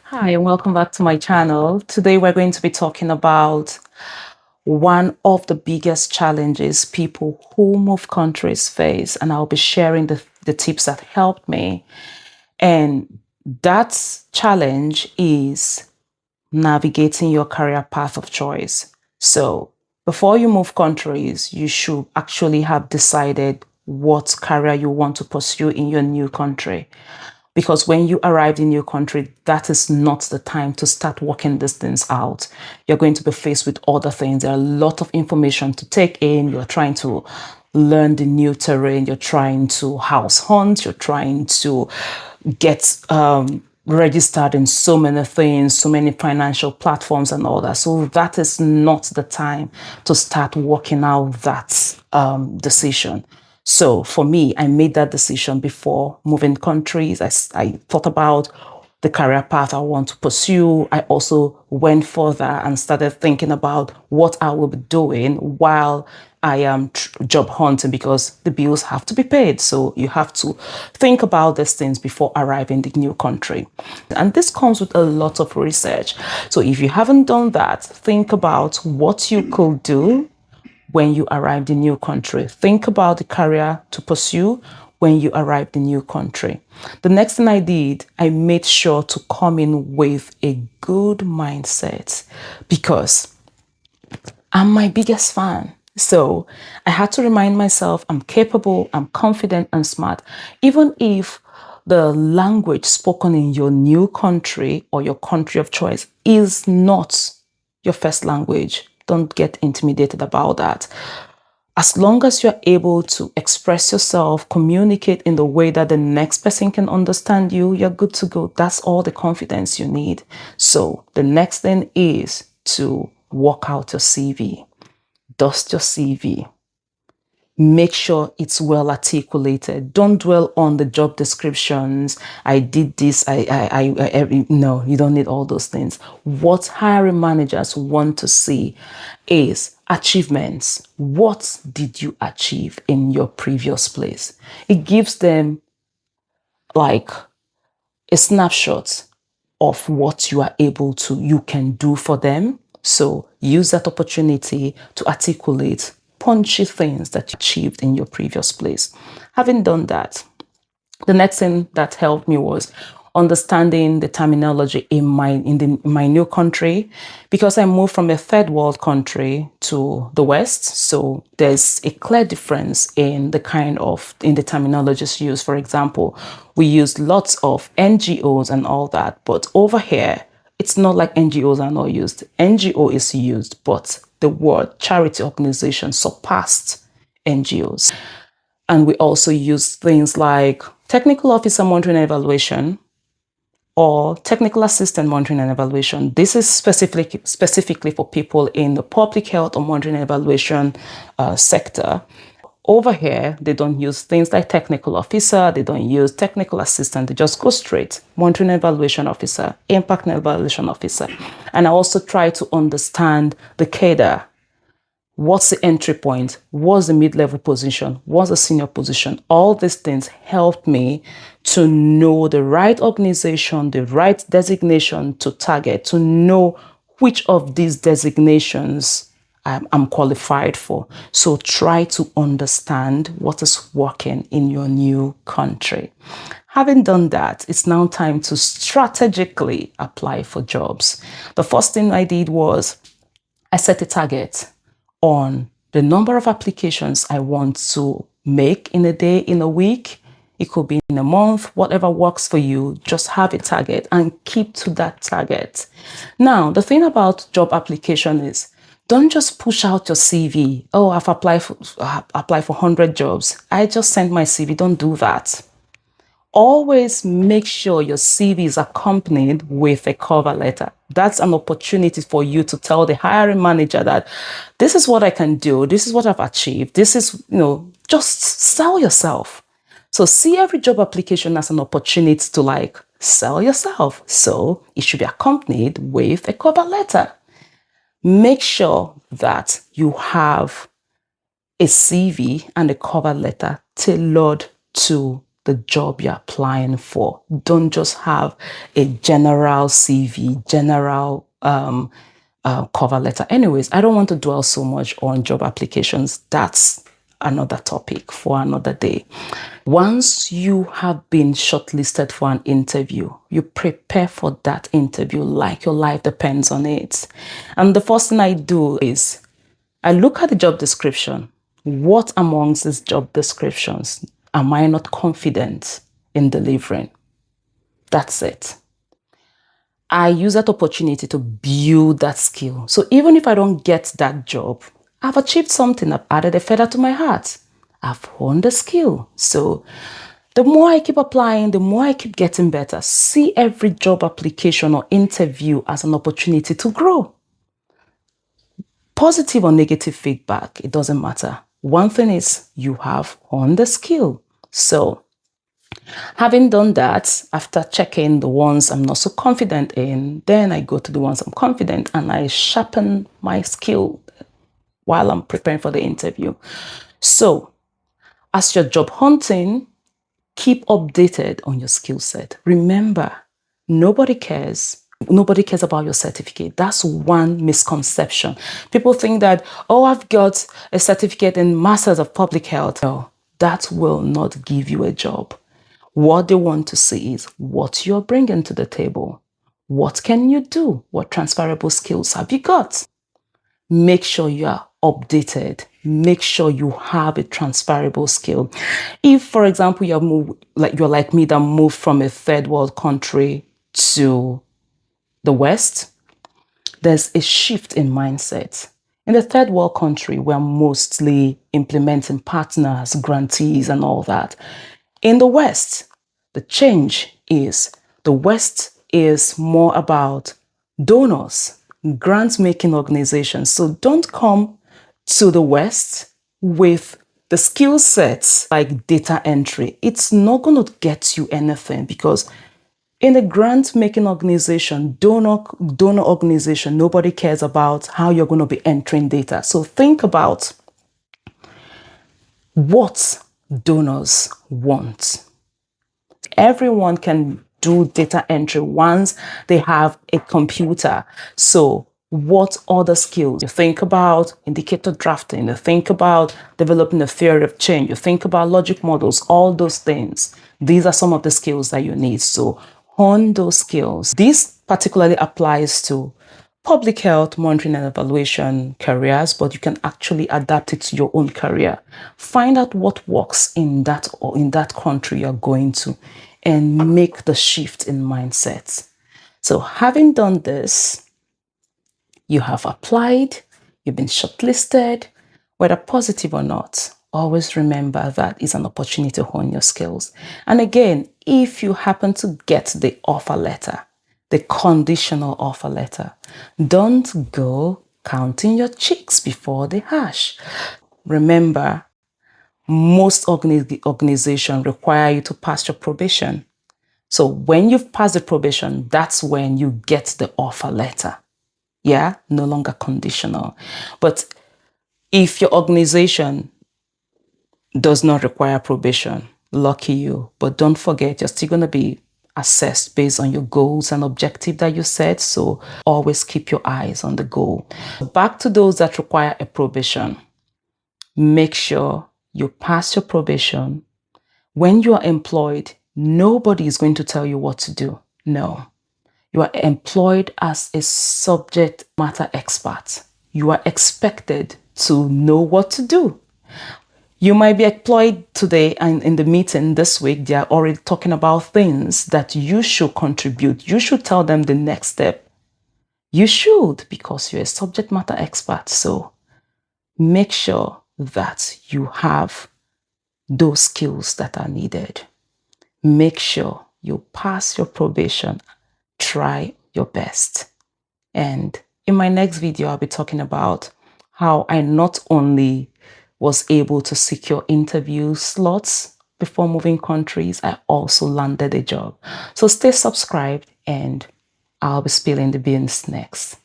Hi, and welcome back to my channel. Today, we're going to be talking about one of the biggest challenges people who move countries face, and I'll be sharing the tips that helped me. And that challenge is navigating your career path of choice. So, before you move countries, you should actually have decided what career you want to pursue in your new country. Because when you arrive in your country, that is not the time to start working these things out. You're going to be faced with other things. There are a lot of information to take in. You're trying to learn the new terrain. You're trying to house hunt. You're trying to get registered in so many things, so many financial platforms and all that. So that is not the time to start working out that decision. So for me, I made that decision before moving countries. I thought about the career path I want to pursue. I also went further and started thinking about what I will be doing while I am job hunting, because the bills have to be paid. So you have to think about these things before arriving in the new country. And this comes with a lot of research. So if you haven't done that, think about what you could do when you arrived in new country. Think about the career to pursue when you arrived in new country. The next thing I did, I made sure to come in with a good mindset, because I'm my biggest fan. So I had to remind myself I'm capable, I'm confident and smart. Even if the language spoken in your new country or your country of choice is not your first language, don't get intimidated about that. As long as you're able to express yourself, communicate in the way that the next person can understand you, you're good to go. That's all the confidence you need. So the next thing is to work out your CV. Dust your CV. Make sure it's well articulated. Don't dwell on the job descriptions. I did this. No, you don't need all those things. What hiring managers want to see is achievements. What did you achieve in your previous place? It gives them like a snapshot of what you can do for them. So use that opportunity to articulate punchy things that you achieved in your previous place. Having done that, the next thing that helped me was understanding the terminology in my new country, because I moved from a third world country to the West. So there's a clear difference in the terminologies used. For example, we use lots of NGOs and all that, but over here it's not like NGOs are not used. NGO is used, but the word charity organization surpassed NGOs. And we also use things like technical officer monitoring and evaluation or technical assistant monitoring and evaluation. This is specifically for people in the public health or monitoring and evaluation sector. Over here, they don't use things like technical officer, they don't use technical assistant, they just go straight monitoring and evaluation officer, impact and evaluation officer. And I also try to understand the cadre. What's the entry point? What's the mid-level position? What's the senior position? All these things help me to know the right organization, the right designation to target, to know which of these designations I'm qualified for. So try to understand what is working in your new country. Having done that, it's now time to strategically apply for jobs. The first thing I did was I set a target on the number of applications I want to make in a day, in a week. It could be in a month, whatever works for you. Just have a target and keep to that target. Now, the thing about job application is don't just push out your CV. Oh, I've applied for 100 jobs. I just sent my CV. Don't do that. Always make sure your CV is accompanied with a cover letter. That's an opportunity for you to tell the hiring manager that this is what I can do. This is what I've achieved. This is, just sell yourself. So see every job application as an opportunity to sell yourself. So it should be accompanied with a cover letter. Make sure that you have a CV and a cover letter tailored to the job you're applying for. Don't just have a general CV, general cover letter. Anyways, I don't want to dwell so much on job applications. That's another topic for another day. Once you have been shortlisted for an interview, you prepare for that interview like your life depends on it. And the first thing I do is I look at the job description. What amongst these job descriptions am I not confident in delivering? That's it. I use that opportunity to build that skill. So even if I don't get that job, I've achieved something. I've added a feather to my hat. I've honed the skill. So the more I keep applying, the more I keep getting better. See every job application or interview as an opportunity to grow. Positive or negative feedback, it doesn't matter. One thing is you have honed the skill. So having done that, after checking the ones I'm not so confident in, then I go to the ones I'm confident and I sharpen my skill while I'm preparing for the interview. So as you're job hunting, keep updated on your skill set. Remember, nobody cares. Nobody cares about your certificate. That's one misconception. People think that, oh, I've got a certificate in Masters of Public Health. No, that will not give you a job. What they want to see is what you're bringing to the table. What can you do? What transferable skills have you got? Make sure you are updated. Make sure you have a transferable skill. If, for example, you're like me that moved from a third world country to the West, there's a shift in mindset. In the third world country, we're mostly implementing partners, grantees, and all that. In the West, the change is the West is more about donors, grant-making organizations. So don't come to the West with the skill sets like data entry. It's not going to get you anything because in a grant-making organization, donor organization, nobody cares about how you're going to be entering data. So think about what donors want. Everyone can do data entry once they have a computer. So what other skills? You think about indicator drafting, you think about developing a theory of change, you think about logic models, all those things. These are some of the skills that you need. So hone those skills. This particularly applies to public health, monitoring and evaluation careers, but you can actually adapt it to your own career. Find out what works in that or in that country you're going to and make the shift in mindset. So having done this, you have applied, you've been shortlisted, whether positive or not. Always remember that is an opportunity to hone your skills. And again, if you happen to get the offer letter, the conditional offer letter, don't go counting your chicks before they hatch. Remember, most organizations require you to pass your probation. So when you've passed the probation, that's when you get the offer letter. Yeah, no longer conditional. But if your organization does not require probation, lucky you. But don't forget, you're still going to be assessed based on your goals and objective that you set. So always keep your eyes on the goal. Back to those that require a probation. Make sure you pass your probation. When you are employed, nobody is going to tell you what to do. No. You are employed as a subject matter expert. You are expected to know what to do. You might be employed today and in the meeting this week, they are already talking about things that you should contribute. You should tell them the next step. You should because you're a subject matter expert. So make sure that you have those skills that are needed. Make sure you pass your probation. Try your best. And in my next video, I'll be talking about how I not only was able to secure interview slots before moving countries, I also landed a job. So stay subscribed and I'll be spilling the beans next.